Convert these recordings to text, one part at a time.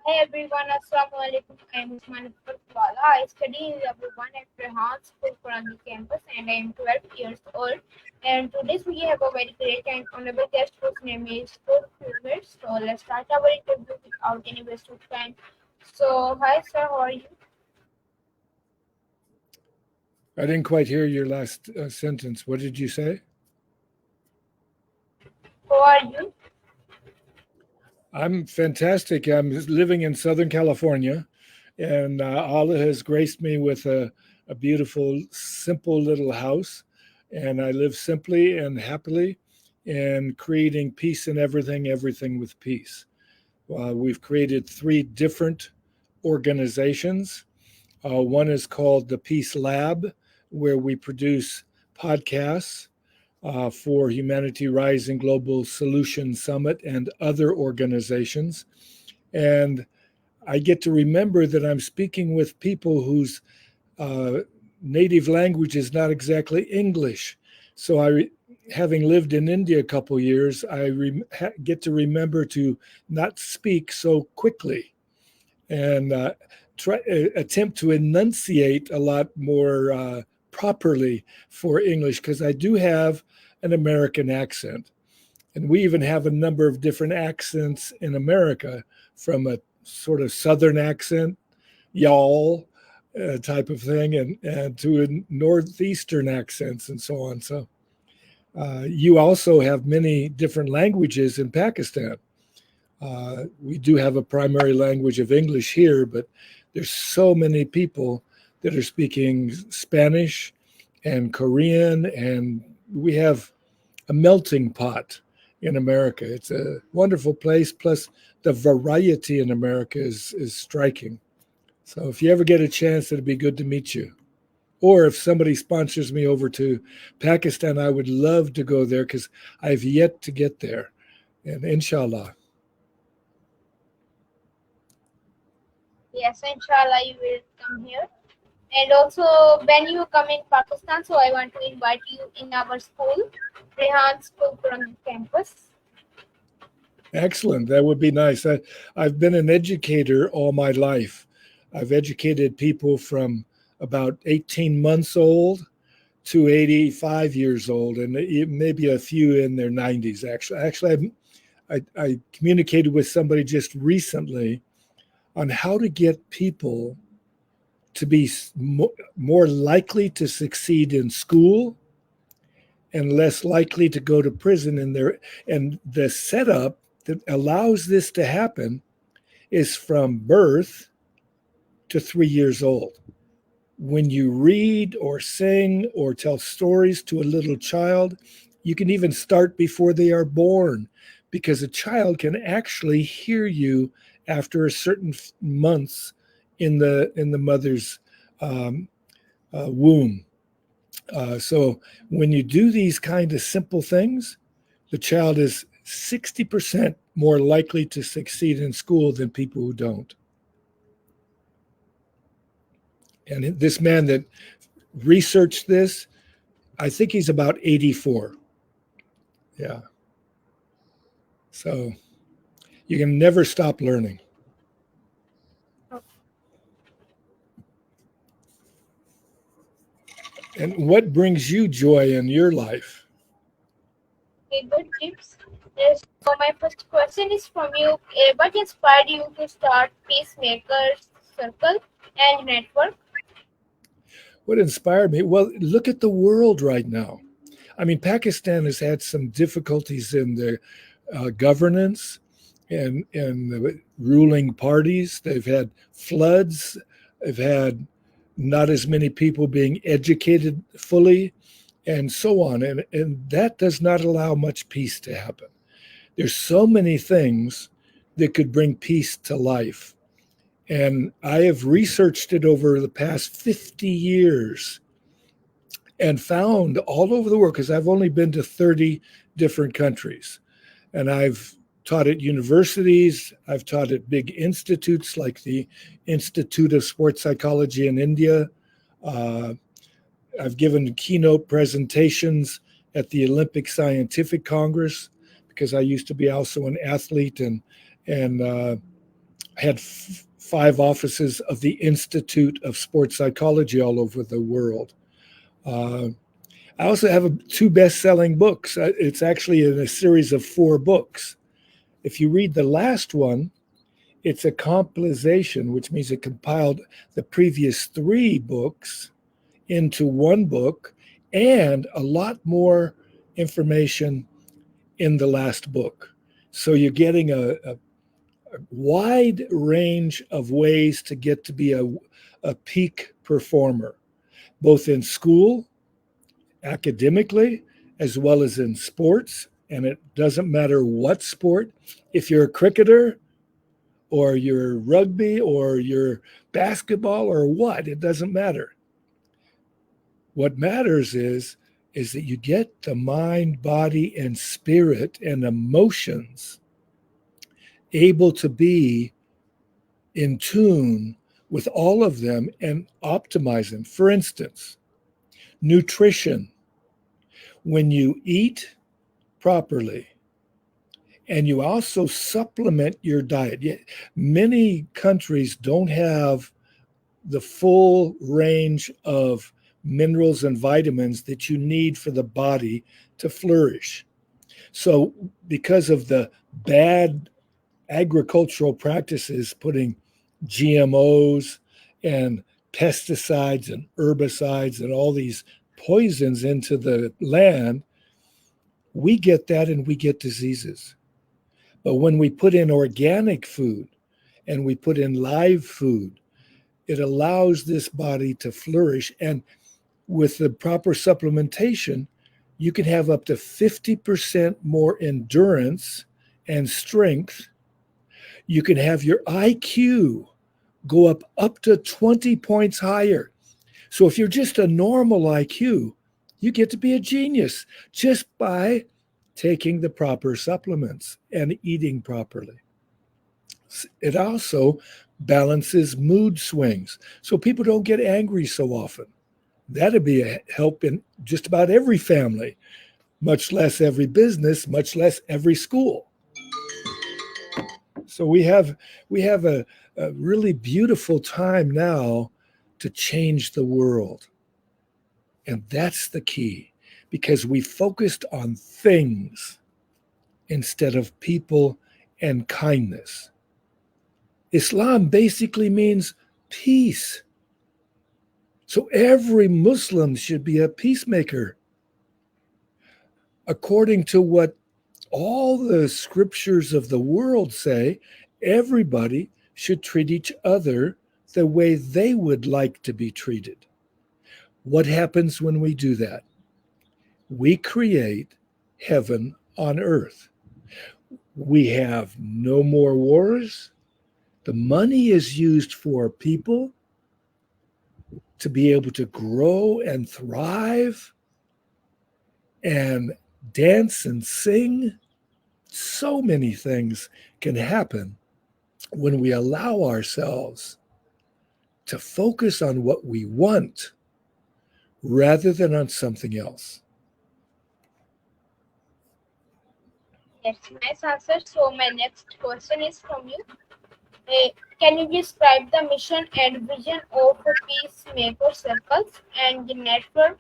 Hey everyone, Assalamu alaikum. I am Usman Upworkwala. I study in level 1 at Rehan School, Korangi campus, and I am 12 years old. And today we have a very great and honorable guest whose name is Kurt Krueger. So let's start our interview without any waste of time. So, hi sir, how are you? I didn't quite hear your last sentence. What did you say? How are you? I'm fantastic. I'm living in Southern California, and Allah has graced me with a beautiful, simple little house. And I live simply and happily and creating peace in everything, everything with peace. We've created three different organizations. One is called the Peace Lab, where we produce podcasts for Humanity Rising Global Solution Summit and other organizations. And I get to remember that I'm speaking with people whose uh, native language is not exactly English. So having lived in India a couple years, get to remember to not speak so quickly and attempt to enunciate a lot more properly for English because I do have an American accent. And we even have a number of different accents in America, from a sort of Southern accent, y'all type of thing, and to a Northeastern accents and so on. So you also have many different languages in Pakistan. We do have a primary language of English here, but there's so many people that are speaking Spanish and Korean, and we have a melting pot in America. It's a wonderful place. Plus, the variety in America is striking. So, if you ever get a chance, it'd be good to meet you. Or if somebody sponsors me over to Pakistan, I would love to go there because I've yet to get there. And inshallah. Yes, inshallah you will come here. And also, when you come in Pakistan, so I want to invite you in our school, Rehan School, Korangi campus. Excellent. That would be nice. I've been an educator all my life. I've educated people from about 18 months old to 85 years old, and maybe a few in their 90s, actually. I communicated with somebody just recently on how to get people to be more likely to succeed in school and less likely to go to prison in there. And the setup that allows this to happen is from birth to 3 years old. When you read or sing or tell stories to a little child, you can even start before they are born, because a child can actually hear you after a certain months in the mother's um, womb. So when you do these kind of simple things, the child is 60% more likely to succeed in school than people who don't. And this man that researched this, I think he's about 84. Yeah. So you can never stop learning. And what brings you joy in your life? Okay, good tips. So my first question is from you. What inspired you to start Peacemakers Circle and Network? What inspired me? Well, look at the world right now. I mean, Pakistan has had some difficulties in the governance and the ruling parties. They've had floods. They've had not as many people being educated fully, and so on. And that does not allow much peace to happen. There's so many things that could bring peace to life. And I have researched it over the past 50 years and found all over the world, because I've only been to 30 different countries. And I've taught at universities, I've taught at big institutes like the Institute of Sports Psychology in India. Uh, I've given keynote presentations at the Olympic Scientific Congress because I used to be also an athlete and I had 5 offices of the Institute of Sports Psychology all over the world. I also have 2 best-selling books. It's actually in a series of 4 books. If you read the last one, it's a compilation, which means it compiled the previous 3 books into 1 book and a lot more information in the last book. So you're getting a wide range of ways to get to be a peak performer, both in school, academically, as well as in sports. And it doesn't matter what sport. If you're a cricketer or you're rugby or you're basketball or what, it doesn't matter. What matters is that you get the mind, body, and spirit and emotions able to be in tune with all of them and optimize them. For instance, nutrition. When you eat properly and you also supplement your diet, many countries don't have the full range of minerals and vitamins that you need for the body to flourish. So because of the bad agricultural practices, putting GMOs and pesticides and herbicides and all these poisons into the land, we get that and we get diseases. But when we put in organic food and we put in live food, it allows this body to flourish. And with the proper supplementation, you can have up to 50% more endurance and strength. You can have your IQ go up to 20 points higher. So if you're just a normal IQ, you get to be a genius just by taking the proper supplements and eating properly. It also balances mood swings, so people don't get angry so often. That'd be a help in just about every family, much less every business, much less every school. So we have a really beautiful time now to change the world. And that's the key, because we focused on things instead of people and kindness. Islam basically means peace. So every Muslim should be a peacemaker. According to what all the scriptures of the world say, everybody should treat each other the way they would like to be treated. What happens when we do that? We create heaven on earth. We have no more wars. The money is used for people to be able to grow and thrive and dance and sing. So many things can happen when we allow ourselves to focus on what we want rather than on something else. Yes, nice answer. So my next question is from you. Can you describe the mission and vision of Peacemaker Circles and the network?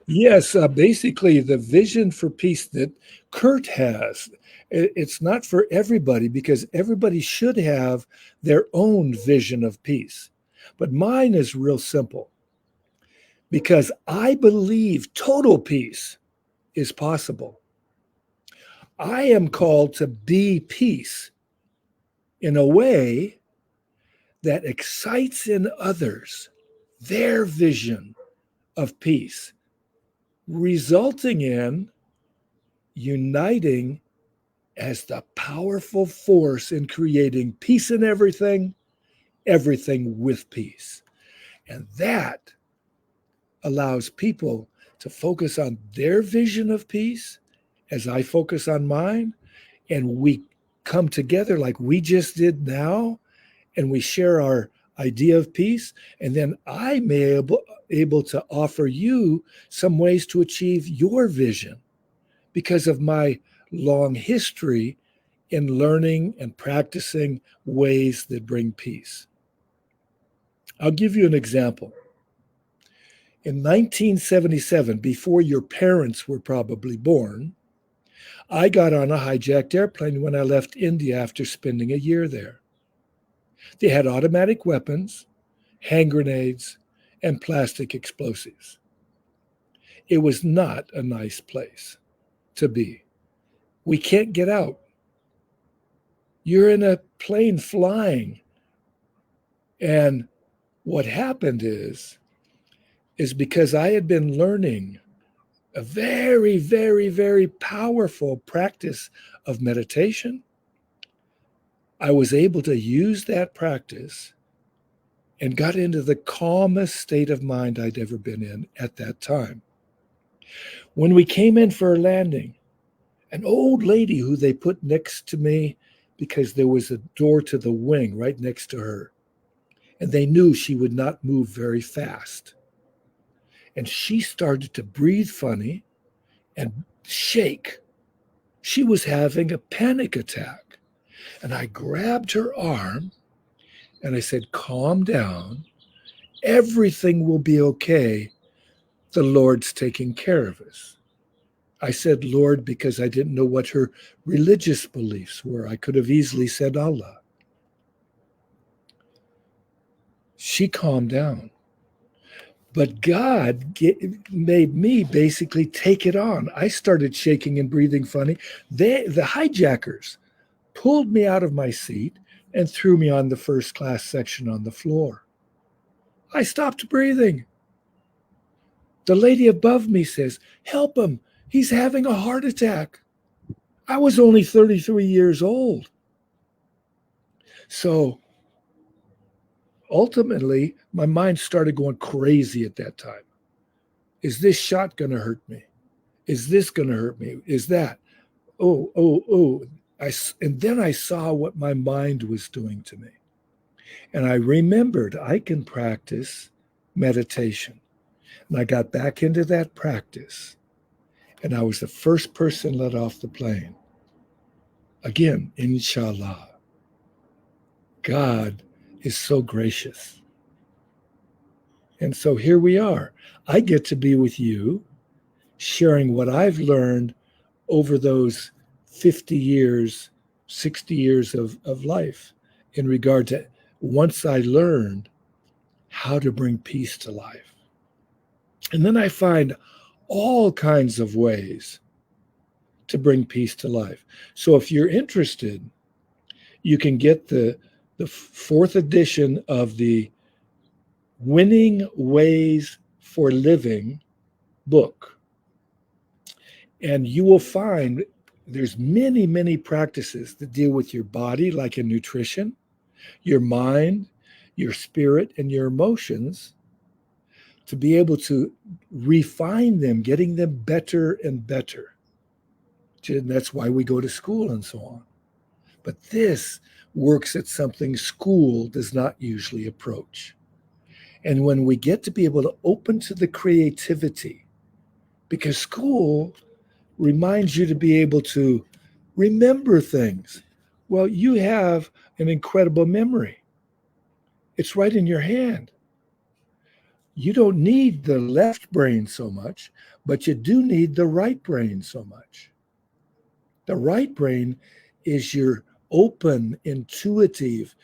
Yes, basically the vision for peace that Kurt has, it's not for everybody because everybody should have their own vision of peace. But mine is real simple because I believe total peace is possible. I am called to be peace in a way that excites in others their vision of peace, resulting in uniting as the powerful force in creating peace in everything, everything with peace. And that allows people to focus on their vision of peace as I focus on mine, and we come together like we just did now, and we share our idea of peace, and then I may able to offer you some ways to achieve your vision because of my long history in learning and practicing ways that bring peace. I'll give you an example. In 1977, before your parents were probably born, I got on a hijacked airplane when I left India after spending a year there. They had automatic weapons, hand grenades, and plastic explosives. It was not a nice place to be. We can't get out. You're in a plane flying. And what happened is because I had been learning a very, very, very powerful practice of meditation, I was able to use that practice and got into the calmest state of mind I'd ever been in at that time. When we came in for a landing, an old lady who they put next to me because there was a door to the wing right next to her, and they knew she would not move very fast. And she started to breathe funny and shake. She was having a panic attack. And I grabbed her arm and I said, calm down. Everything will be okay. The Lord's taking care of us. I said Lord because I didn't know what her religious beliefs were. I could have easily said Allah. She calmed down. But God made me basically take it on. I started shaking and breathing funny. The hijackers pulled me out of my seat and threw me on the first class section on the floor. I stopped breathing. The lady above me says, help him. He's having a heart attack. I was only 33 years old. So ultimately, my mind started going crazy at that time. Is this shot going to hurt me? Is this going to hurt me? Is that? Oh. And then I saw what my mind was doing to me. And I remembered I can practice meditation. And I got back into that practice. And I was the first person let off the plane. Again, inshallah. God is so gracious. And so here we are. I get to be with you, sharing what I've learned over those 50 years, 60 years of life in regard to once I learned how to bring peace to life. And then I find all kinds of ways to bring peace to life. So if you're interested, you can get the fourth edition of the Winning Ways for Living book. And you will find there's many, many practices that deal with your body, like in nutrition, your mind, your spirit, and your emotions, to be able to refine them, getting them better and better. And that's why we go to school and so on. But this works at something school does not usually approach. And when we get to be able to open to the creativity, because school reminds you to be able to remember things. Well, you have an incredible memory. It's right in your hand. You don't need the left brain so much, but you do need the right brain so much. The right brain is your open, intuitive,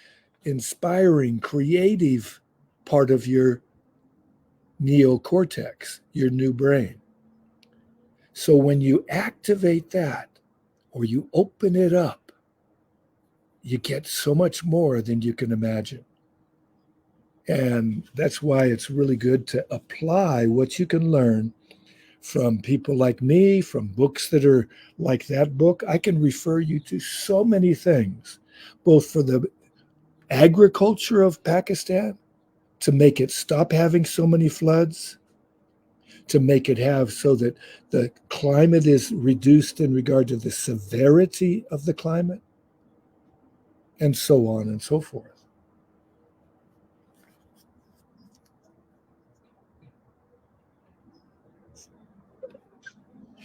inspiring, creative part of your neocortex, your new brain. So when you activate that or you open it up, you get so much more than you can imagine. And that's why it's really good to apply what you can learn from people like me, from books that are like that book. I can refer you to so many things, both for the agriculture of Pakistan, to make it stop having so many floods, to make it have so that the climate is reduced in regard to the severity of the climate, and so on and so forth.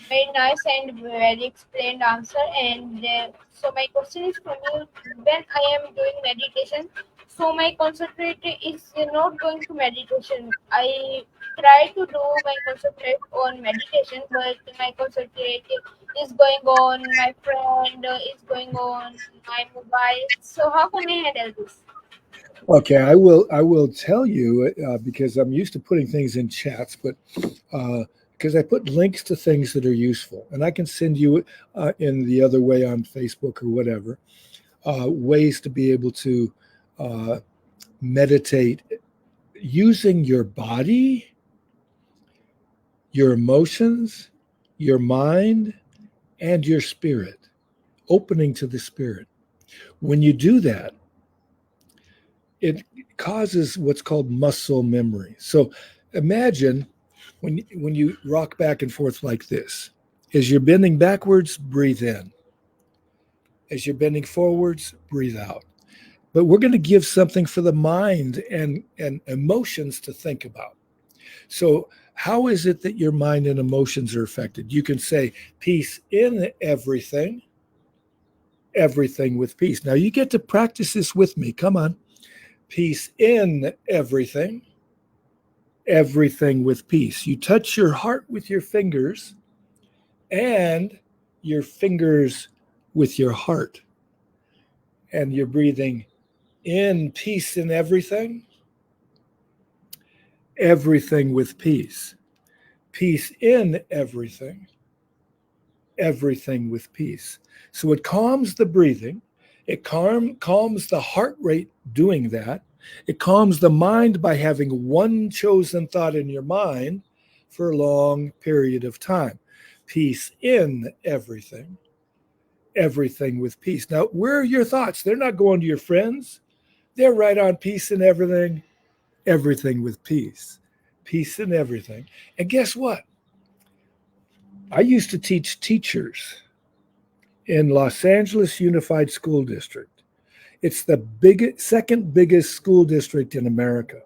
Very nice and very explained answer. And so my question is from you: when I am doing meditation, so my concentrate is not going to meditation. I try to do my concentrate on meditation, but my concentrate is going on my friend, is going on my mobile. So how can I handle this? Okay, I will tell you because I'm used to putting things in chats, but because I put links to things that are useful, and I can send you in the other way on Facebook or whatever ways to be able to uh, meditate using your body, your emotions, your mind, and your spirit, opening to the spirit. When you do that, it causes what's called muscle memory. So imagine when you rock back and forth like this. As you're bending backwards, breathe in. As you're bending forwards, breathe out. But we're going to give something for the mind and emotions to think about. So, how is it that your mind and emotions are affected? You can say peace in everything, everything with peace. Now, you get to practice this with me. Come on. Peace in everything, everything with peace. You touch your heart with your fingers and your fingers with your heart. And you're breathing in peace in everything, everything with peace. Peace in everything, everything with peace. So it calms the breathing, it calms the heart rate doing that. It calms the mind by having one chosen thought in your mind for a long period of time. Peace in everything, everything with peace. Now, where are your thoughts? They're not going to your friends. They're right on peace in everything, everything with peace. Peace in everything. And guess what? I used to teach teachers in Los Angeles Unified School District. It's the second biggest school district in America.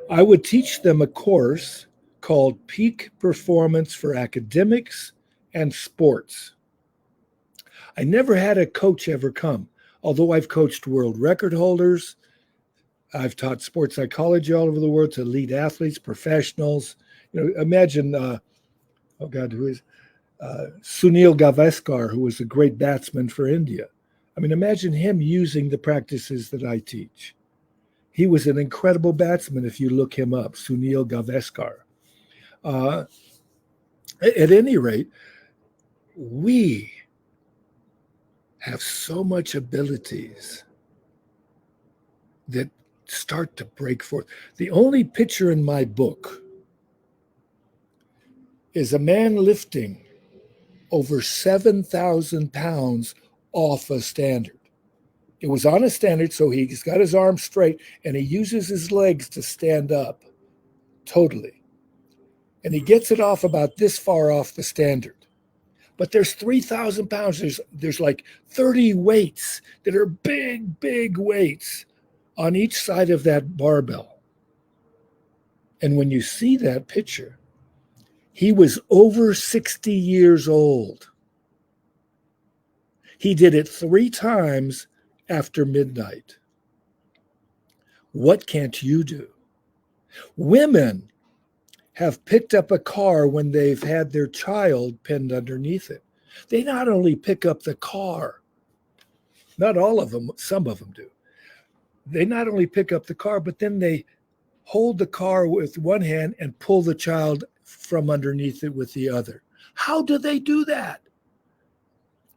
I would teach them a course called Peak Performance for Academics and Sports. I never had a coach ever come, although I've coached world record holders. I've taught sports psychology all over the world to elite athletes, professionals. Imagine, oh God, who is Sunil Gavaskar, who was a great batsman for India. I mean, imagine him using the practices that I teach. He was an incredible batsman if you look him up, Sunil Gavaskar. Uh, at any rate, we have so much abilities that start to break forth. The only picture in my book is a man lifting over 7,000 pounds off a standard. It was on a standard, so he's got his arms straight and he uses his legs to stand up totally. And he gets it off about this far off the standard. But there's 3,000 pounds. There's like 30 weights that are big, big weights on each side of that barbell. And when you see that picture, he was over 60 years old. He did it 3 times after midnight. What can't you do? Women have picked up a car when they've had their child pinned underneath it. They not only pick up the car, not all of them, some of them do. They not only pick up the car, but then they hold the car with one hand and pull the child from underneath it with the other. How do they do that?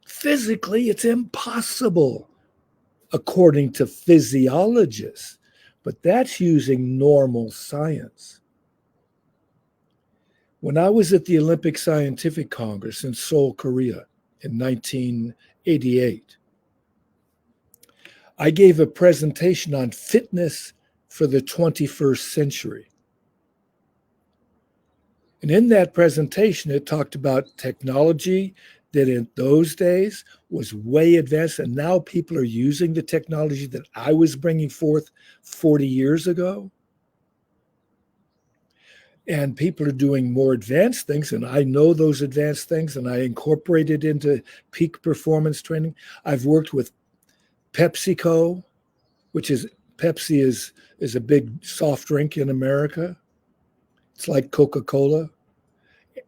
Physically, it's impossible, according to physiologists, but that's using normal science. When I was at the Olympic Scientific Congress in Seoul, Korea in 1988, I gave a presentation on fitness for the 21st century. And in that presentation, it talked about technology that in those days was way advanced. And now people are using the technology that I was bringing forth 40 years ago. And people are doing more advanced things, and I know those advanced things, and I incorporate it into peak performance training. I've worked with PepsiCo, which is Pepsi is a big soft drink in America. It's like Coca-Cola.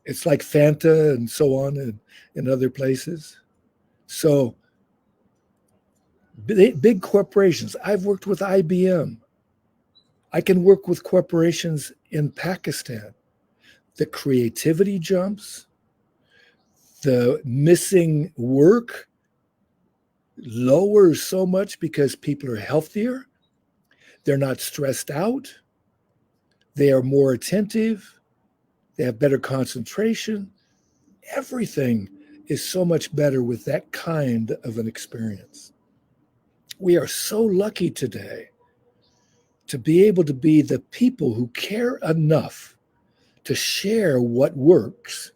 It's like Fanta and so on in other places. So big corporations. I've worked with IBM. I can work with corporations in Pakistan. The creativity jumps, the missing work lowers so much because people are healthier. They're not stressed out. They are more attentive. They have better concentration. Everything is so much better with that kind of an experience. We are so lucky today to be able to be the people who care enough to share what works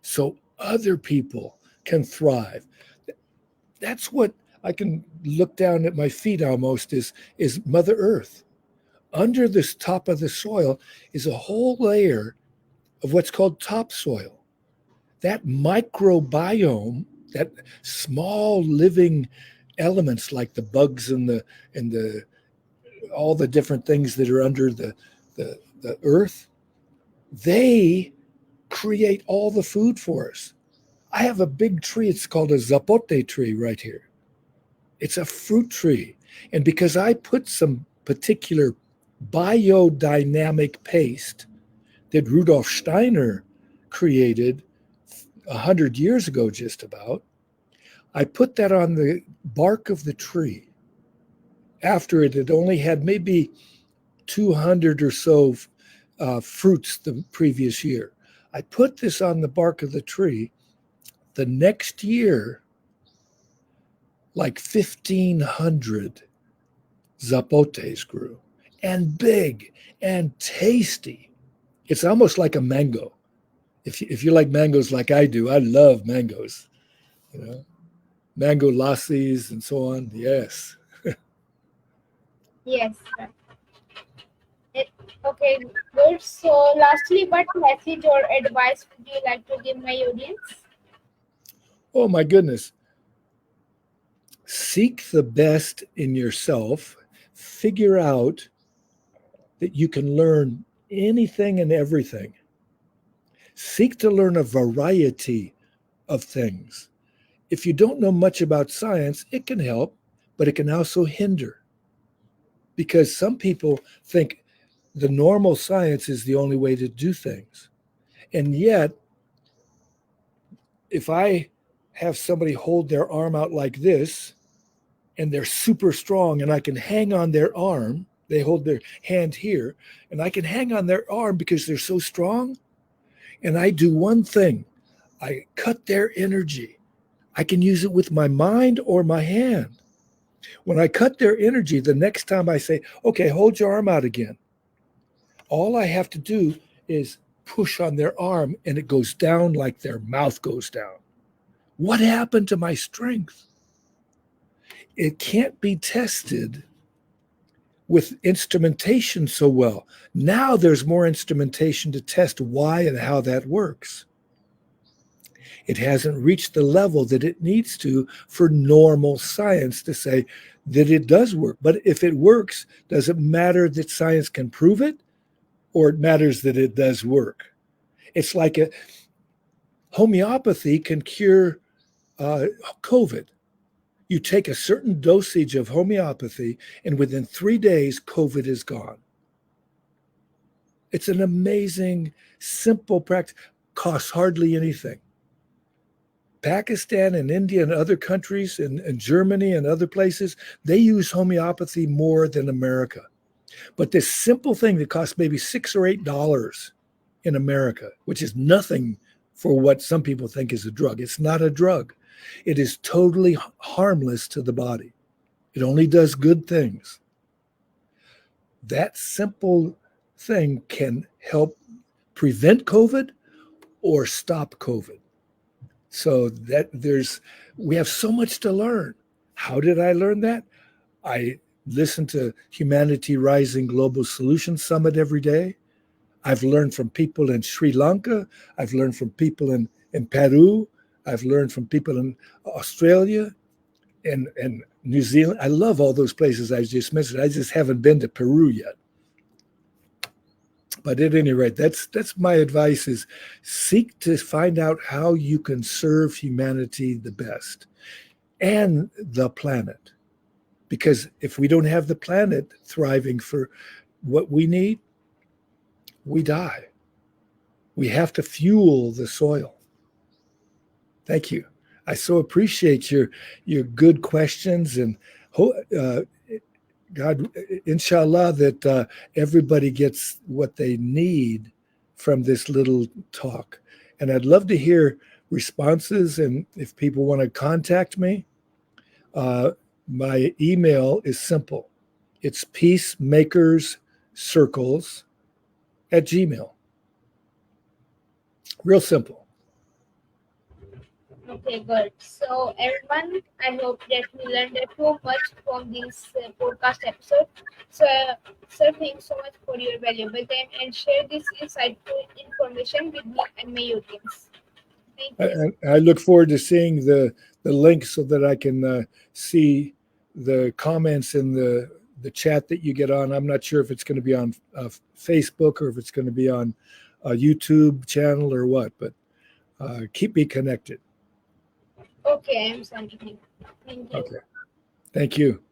so other people can thrive. That's what I can look down at my feet almost is Mother Earth. Under this top of the soil is a whole layer of what's called topsoil. That microbiome, that small living elements like the bugs and the all the different things that are under the earth, they create all the food for us. I have a big tree. It's called a zapote tree right here. It's a fruit tree. And because I put some particular biodynamic paste that Rudolf Steiner created 100 years ago, just about, I put that on the bark of the tree after it had only had maybe 200 or so fruits the previous year. I put this on the bark of the tree. The next year, like 1,500 zapotes grew, and big and tasty. It's almost like a mango. If you like mangoes like I do, I love mangoes. You know, mango lassis and so on. Yes. Yes. Right. Okay, good. So, lastly, what message or advice would you like to give my audience? Oh my goodness. Seek the best in yourself. Figure out that you can learn anything and everything. Seek to learn a variety of things. If you don't know much about science, it can help, but it can also hinder. Because some people think the normal science is the only way to do things. And yet, if I have somebody hold their arm out like this, and they're super strong, and I can hang on their arm, they hold their hand here, and I can hang on their arm because they're so strong, and I do one thing. I cut their energy. I can use it with my mind or my hand. When I cut their energy, the next time I say, okay, hold your arm out again, all I have to do is push on their arm and it goes down like their mouth goes down. What happened to my strength? It can't be tested with instrumentation so well. Now there's more instrumentation to test why and how that works. It hasn't reached the level that it needs to for normal science to say that it does work. But if it works, does it matter that science can prove it, or it matters that it does work? It's like homeopathy can cure COVID. You take a certain dosage of homeopathy, and within 3 days, COVID is gone. It's an amazing, simple practice, costs hardly anything. Pakistan and India and other countries and Germany and other places, they use homeopathy more than America. But this simple thing that costs maybe $6 or $8 in America, which is nothing for what some people think is a drug. It's not a drug. It is totally harmless to the body. It only does good things. That simple thing can help prevent COVID or stop COVID. So that we have so much to learn. How did I learn that? I listen to Humanity Rising Global Solutions Summit every day. I've learned from people in Sri Lanka. I've learned from people in Peru. I've learned from people in Australia and New Zealand. I love all those places I just mentioned. I just haven't been to Peru yet. But at any rate, that's my advice: is seek to find out how you can serve humanity the best and the planet. Because if we don't have the planet thriving for what we need, we die. We have to fuel the soil. Thank you. I so appreciate your good questions, and God, inshallah, that everybody gets what they need from this little talk. And I'd love to hear responses. And if people want to contact me, my email is simple. It's peacemakerscircles@gmail. Real simple. Okay, good. So, everyone, I hope that we learned too much from this podcast episode. So, sir, thanks so much for your valuable time and share this insightful information with me and my audience. Thank you. I look forward to seeing the link so that I can see the comments in the chat that you get on. I'm not sure if it's going to be on Facebook or if it's going to be on a YouTube channel or what, but keep me connected. Okay, I'm sending you. Thank you. Okay. Thank you.